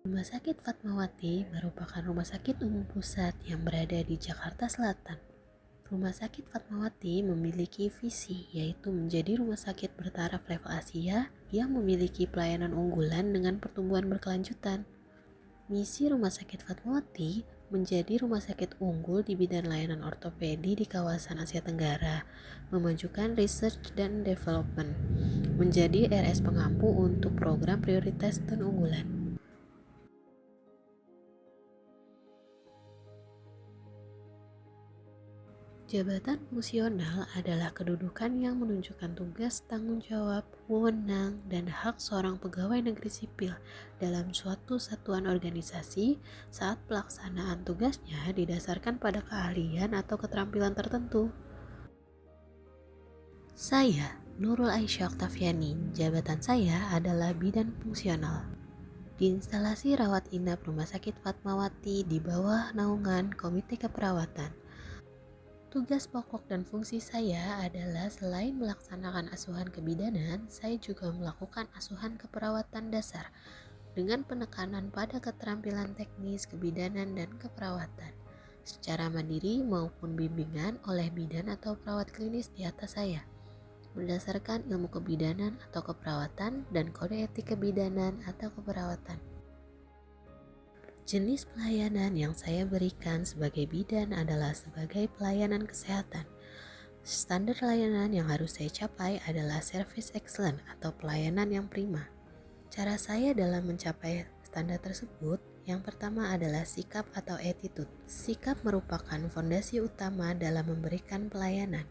Rumah Sakit Fatmawati merupakan rumah sakit umum pusat yang berada di Jakarta Selatan. Rumah Sakit Fatmawati memiliki visi, yaitu menjadi rumah sakit bertaraf level Asia yang memiliki pelayanan unggulan dengan pertumbuhan berkelanjutan. Misi Rumah Sakit Fatmawati menjadi rumah sakit unggul di bidang layanan ortopedi di kawasan Asia Tenggara, memajukan research dan development, menjadi RS pengampu untuk program prioritas dan unggulan. Jabatan fungsional adalah kedudukan yang menunjukkan tugas, tanggung jawab, wewenang, dan hak seorang pegawai negeri sipil dalam suatu satuan organisasi saat pelaksanaan tugasnya didasarkan pada keahlian atau keterampilan tertentu. Saya, Nurul Aisyah Oktaviani, jabatan saya adalah bidan fungsional. Di instalasi rawat inap Rumah Sakit Fatmawati di bawah naungan Komite Keperawatan. Tugas pokok dan fungsi saya adalah selain melaksanakan asuhan kebidanan, saya juga melakukan asuhan keperawatan dasar dengan penekanan pada keterampilan teknis kebidanan dan keperawatan secara mandiri maupun bimbingan oleh bidan atau perawat klinis di atas saya berdasarkan ilmu kebidanan atau keperawatan dan kode etik kebidanan atau keperawatan. Jenis pelayanan yang saya berikan sebagai bidan adalah sebagai pelayanan kesehatan. Standar layanan yang harus saya capai adalah service excellent atau pelayanan yang prima. Cara saya dalam mencapai standar tersebut, yang pertama adalah sikap atau attitude. Sikap merupakan fondasi utama dalam memberikan pelayanan.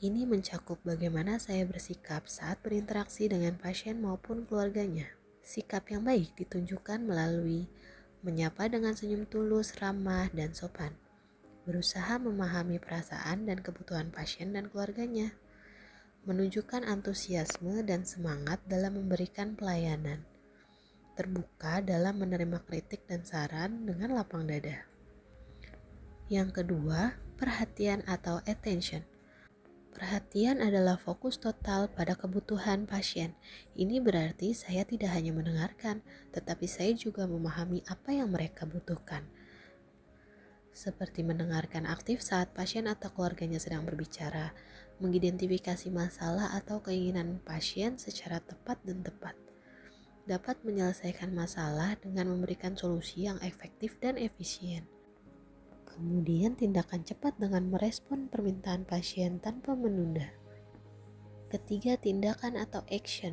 Ini mencakup bagaimana saya bersikap saat berinteraksi dengan pasien maupun keluarganya. Sikap yang baik ditunjukkan melalui menyapa dengan senyum tulus, ramah, dan sopan. Berusaha memahami perasaan dan kebutuhan pasien dan keluarganya. Menunjukkan antusiasme dan semangat dalam memberikan pelayanan. Terbuka dalam menerima kritik dan saran dengan lapang dada. Yang kedua, perhatian atau attention. Perhatian adalah fokus total pada kebutuhan pasien. Ini berarti saya tidak hanya mendengarkan, tetapi saya juga memahami apa yang mereka butuhkan. Seperti mendengarkan aktif saat pasien atau keluarganya sedang berbicara, mengidentifikasi masalah atau keinginan pasien secara tepat dan tepat. Dapat menyelesaikan masalah dengan memberikan solusi yang efektif dan efisien. Kemudian tindakan cepat dengan merespon permintaan pasien tanpa menunda. Ketiga, tindakan atau action.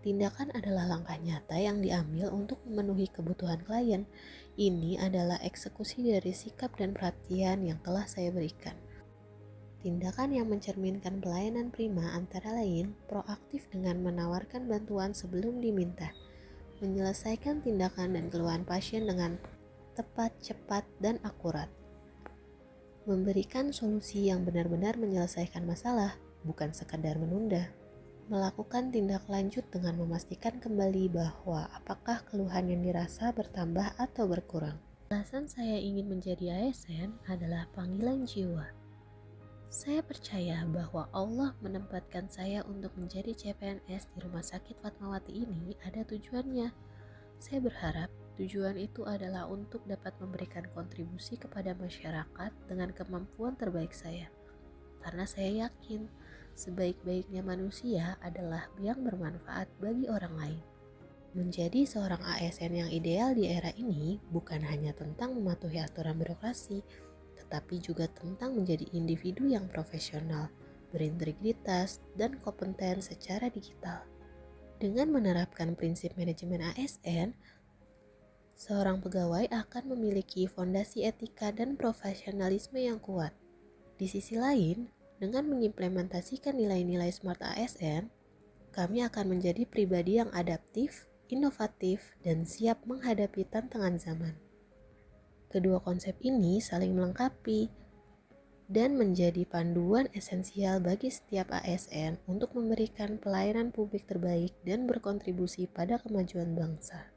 Tindakan adalah langkah nyata yang diambil untuk memenuhi kebutuhan klien. Ini adalah eksekusi dari sikap dan perhatian yang telah saya berikan. Tindakan yang mencerminkan pelayanan prima antara lain proaktif dengan menawarkan bantuan sebelum diminta, menyelesaikan tindakan dan keluhan pasien dengan tepat, cepat, dan akurat. Memberikan solusi yang benar-benar menyelesaikan masalah, bukan sekadar menunda. Melakukan tindak lanjut dengan memastikan kembali bahwa apakah keluhan yang dirasa bertambah atau berkurang. Alasan saya ingin menjadi ASN adalah panggilan jiwa. Saya percaya bahwa Allah menempatkan saya untuk menjadi CPNS di Rumah Sakit Fatmawati ini ada tujuannya. Saya berharap tujuan itu adalah untuk dapat memberikan kontribusi kepada masyarakat dengan kemampuan terbaik saya. Karena saya yakin sebaik-baiknya manusia adalah yang bermanfaat bagi orang lain. Menjadi seorang ASN yang ideal di era ini bukan hanya tentang mematuhi aturan birokrasi, tetapi juga tentang menjadi individu yang profesional, berintegritas, dan kompeten secara digital. Dengan menerapkan prinsip manajemen ASN, seorang pegawai akan memiliki fondasi etika dan profesionalisme yang kuat. Di sisi lain, dengan mengimplementasikan nilai-nilai Smart ASN, kami akan menjadi pribadi yang adaptif, inovatif, dan siap menghadapi tantangan zaman. Kedua konsep ini saling melengkapi dan menjadi panduan esensial bagi setiap ASN untuk memberikan pelayanan publik terbaik dan berkontribusi pada kemajuan bangsa.